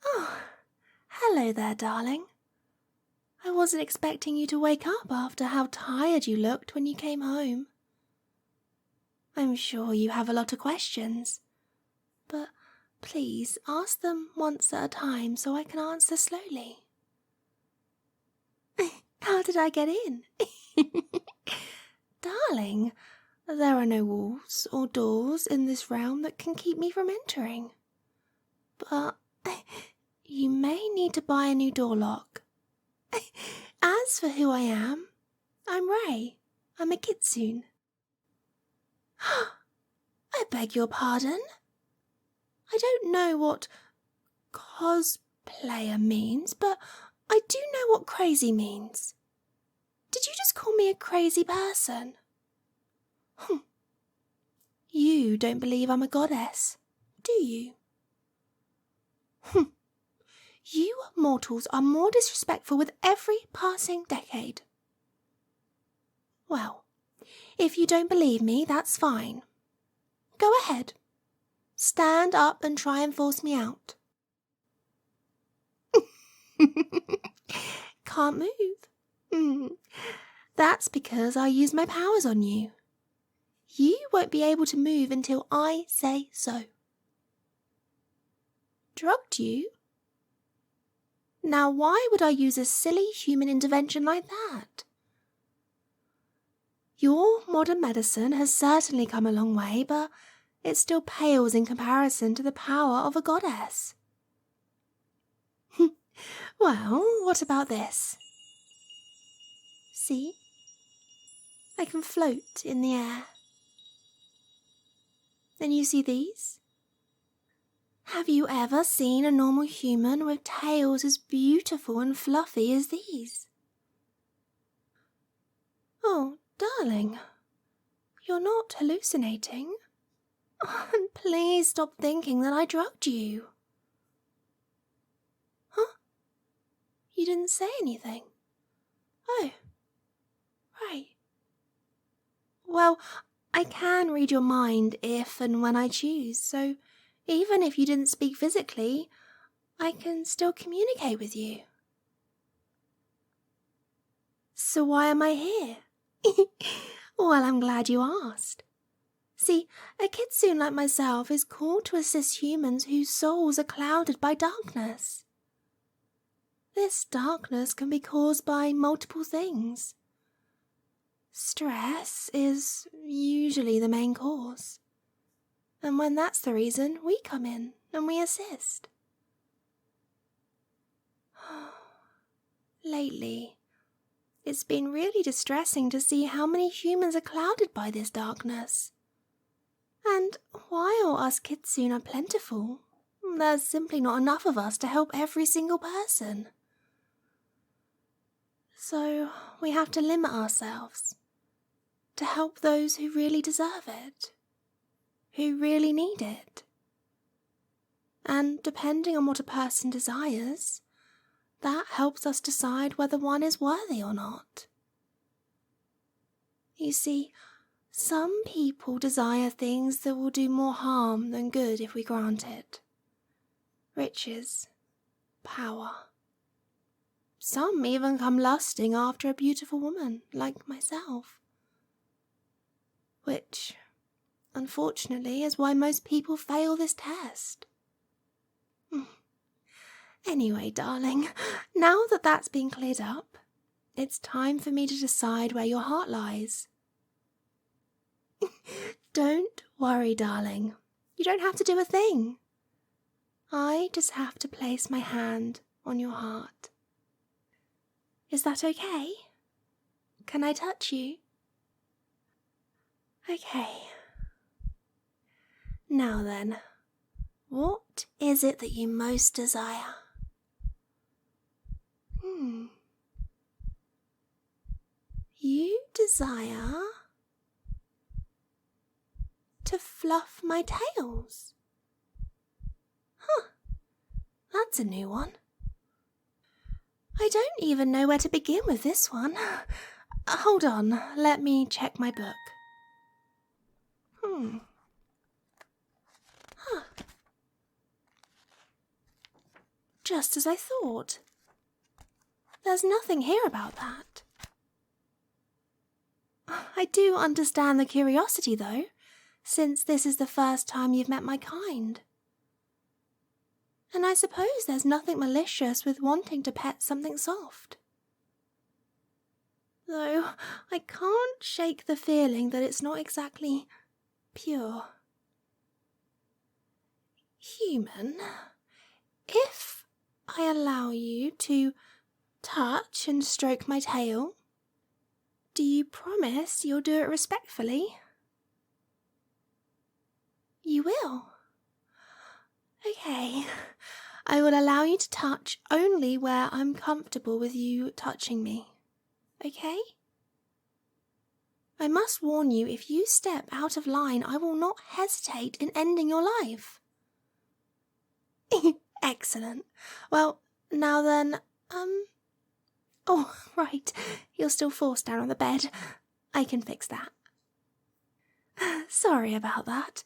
Oh, hello there, darling. I wasn't expecting you to wake up after how tired you looked when you came home. I'm sure you have a lot of questions, but please ask them once at a time so I can answer slowly. How did I get in? Darling, there are no walls or doors in this realm that can keep me from entering. But you may need to buy a new door lock. As for who I am, I'm Ray. I'm a Kitsune. I beg your pardon? I don't know what cosplayer means, but I do know what crazy means. Did you just call me a crazy person? You don't believe I'm a goddess, do you? You mortals are more disrespectful with every passing decade. Well, if you don't believe me, that's fine. Go ahead. Stand up and try and force me out. Can't move. That's because I use my powers on you. You won't be able to move until I say so. Drugged you? Now why would I use a silly human intervention like that? Your modern medicine has certainly come a long way, but it still pales in comparison to the power of a goddess. Well, what about this? See? I can float in the air. And you see these? Have you ever seen a normal human with tails as beautiful and fluffy as these? Oh, darling, you're not hallucinating. And please stop thinking that I drugged you. Huh? You didn't say anything. Oh, right. Well, I can read your mind if and when I choose, so even if you didn't speak physically, I can still communicate with you. So why am I here? Well, I'm glad you asked. See, a Kitsune like myself is called to assist humans whose souls are clouded by darkness. This darkness can be caused by multiple things. Stress is usually the main cause. And when that's the reason, we come in and we assist. Lately, it's been really distressing to see how many humans are clouded by this darkness. And while us Kitsune are plentiful, there's simply not enough of us to help every single person. So we have to limit ourselves to help those who really deserve it, who really need it. And depending on what a person desires, that helps us decide whether one is worthy or not. You see, some people desire things that will do more harm than good if we grant it. Riches, power. Some even come lusting after a beautiful woman like myself. Which, unfortunately, is why most people fail this test. Anyway, darling, now that that's been cleared up, it's time for me to decide where your heart lies. Don't worry, darling. You don't have to do a thing. I just have to place my hand on your heart. Is that okay? Can I touch you? Okay. Now then, what is it that you most desire? You desire to fluff my tails. That's a new one. I don't even know where to begin with this one. Hold on, let me check my book. just as I thought. There's nothing here about that. I do understand the curiosity, though, since this is the first time you've met my kind. And I suppose there's nothing malicious with wanting to pet something soft. Though I can't shake the feeling that it's not exactly pure. Human, if I allow you to touch and stroke my tail, do you promise you'll do it respectfully? You will? Okay, I will allow you to touch only where I'm comfortable with you touching me. Okay? I must warn you, if you step out of line, I will not hesitate in ending your life. Excellent. Well, now then, oh, right, you're still forced down on the bed. I can fix that. Sorry about that.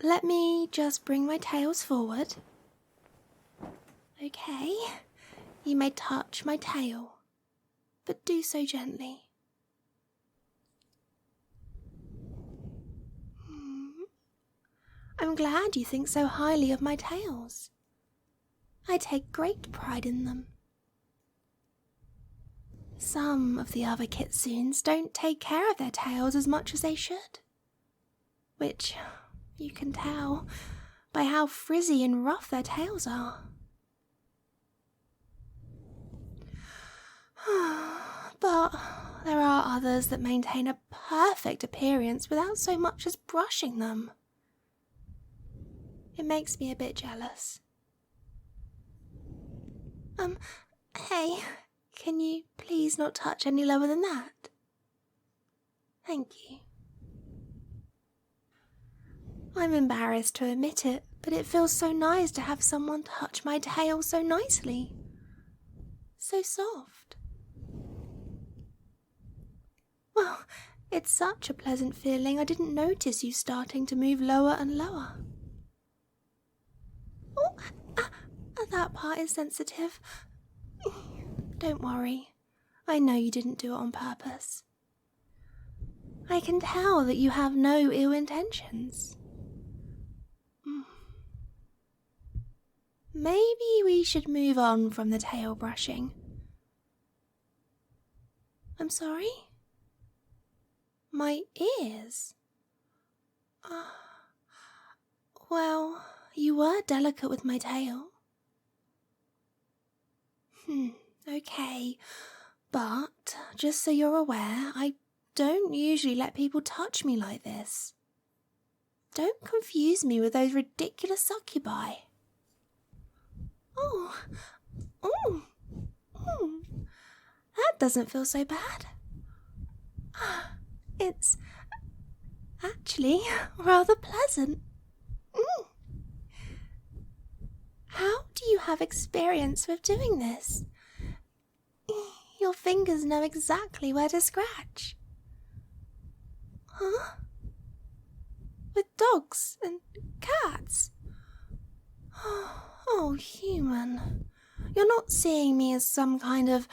Let me just bring my tails forward. Okay, you may touch my tail, but do so gently. I'm glad you think so highly of my tails. I take great pride in them. Some of the other kitsunes don't take care of their tails as much as they should, which you can tell by how frizzy and rough their tails are. But there are others that maintain a perfect appearance without so much as brushing them. It makes me a bit jealous. Hey, can you please not touch any lower than that? Thank you. I'm embarrassed to admit it, but it feels so nice to have someone touch my tail so nicely. So soft. Well, it's such a pleasant feeling I didn't notice you starting to move lower and lower. Oh, that part is sensitive. Don't worry. I know you didn't do it on purpose. I can tell that you have no ill intentions. Maybe we should move on from the tail brushing. I'm sorry? My ears? Well, you were delicate with my tail. Okay, but just so you're aware, I don't usually let people touch me like this. Don't confuse me with those ridiculous succubi. Oh, that doesn't feel so bad. It's actually rather pleasant. How do you have experience with doing this? Your fingers know exactly where to scratch. Huh? With dogs and cats? Oh, human. You're not seeing me as some kind of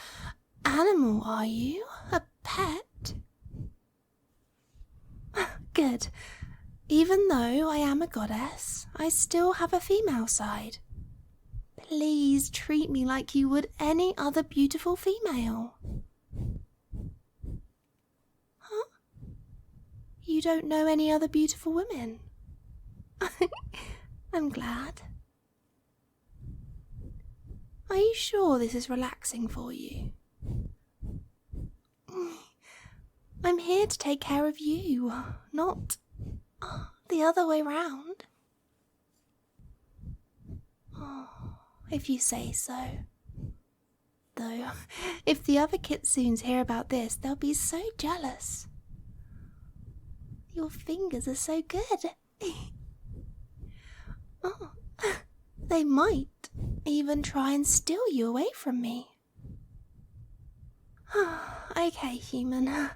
animal, are you? A pet? Good. Even though I am a goddess, I still have a female side. Please treat me like you would any other beautiful female. Huh? You don't know any other beautiful women? I'm glad. Are you sure this is relaxing for you? I'm here to take care of you, not the other way round. If you say so. Though, if the other kitsunes hear about this, they'll be so jealous. Your fingers are so good. They might even try and steal you away from me. Okay, human.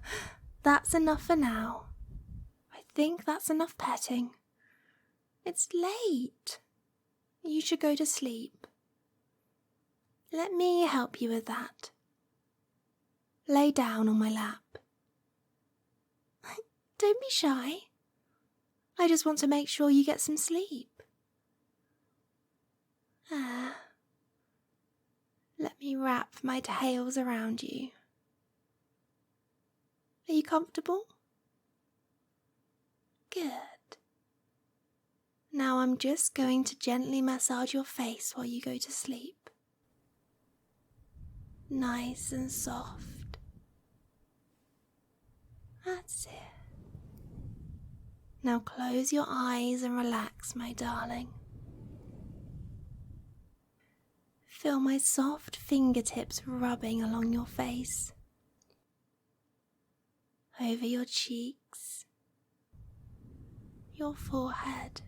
That's enough for now. I think that's enough petting. It's late. You should go to sleep. Let me help you with that. Lay down on my lap. Don't be shy. I just want to make sure you get some sleep. Let me wrap my tails around you. Are you comfortable? Good. Now I'm just going to gently massage your face while you go to sleep. Nice and soft. That's it. Now close your eyes and relax, my darling. Feel my soft fingertips rubbing along your face, over your cheeks, your forehead,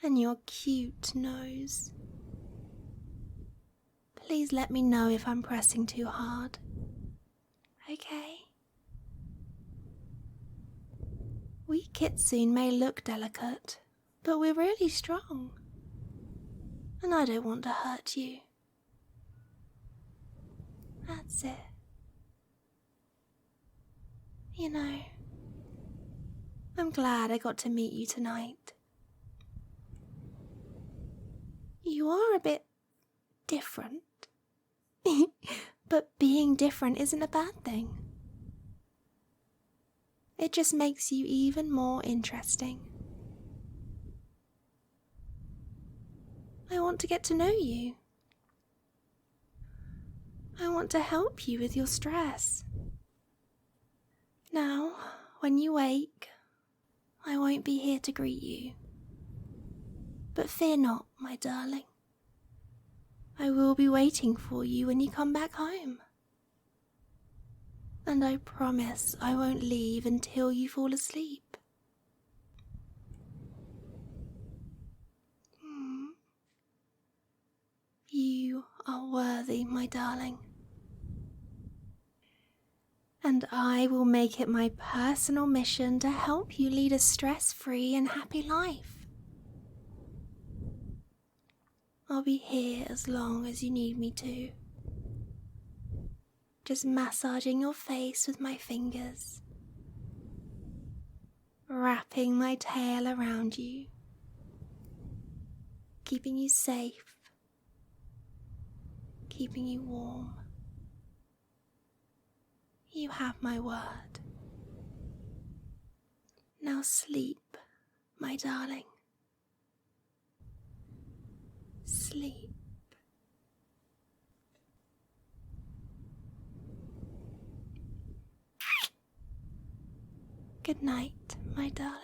and your cute nose. Please let me know if I'm pressing too hard. Okay? We Kitsune may look delicate, but we're really strong. And I don't want to hurt you. That's it. You know, I'm glad I got to meet you tonight. You are a bit different. But being different isn't a bad thing. It just makes you even more interesting. I want to get to know you. I want to help you with your stress. Now, when you wake, I won't be here to greet you. But fear not, my darling. I will be waiting for you when you come back home. And I promise I won't leave until you fall asleep. You are worthy, my darling. And I will make it my personal mission to help you lead a stress-free and happy life. I'll be here as long as you need me to. Just massaging your face with my fingers, wrapping my tail around you, keeping you safe, keeping you warm. You have my word. Now sleep, my darling. Sleep. Good night, my darling.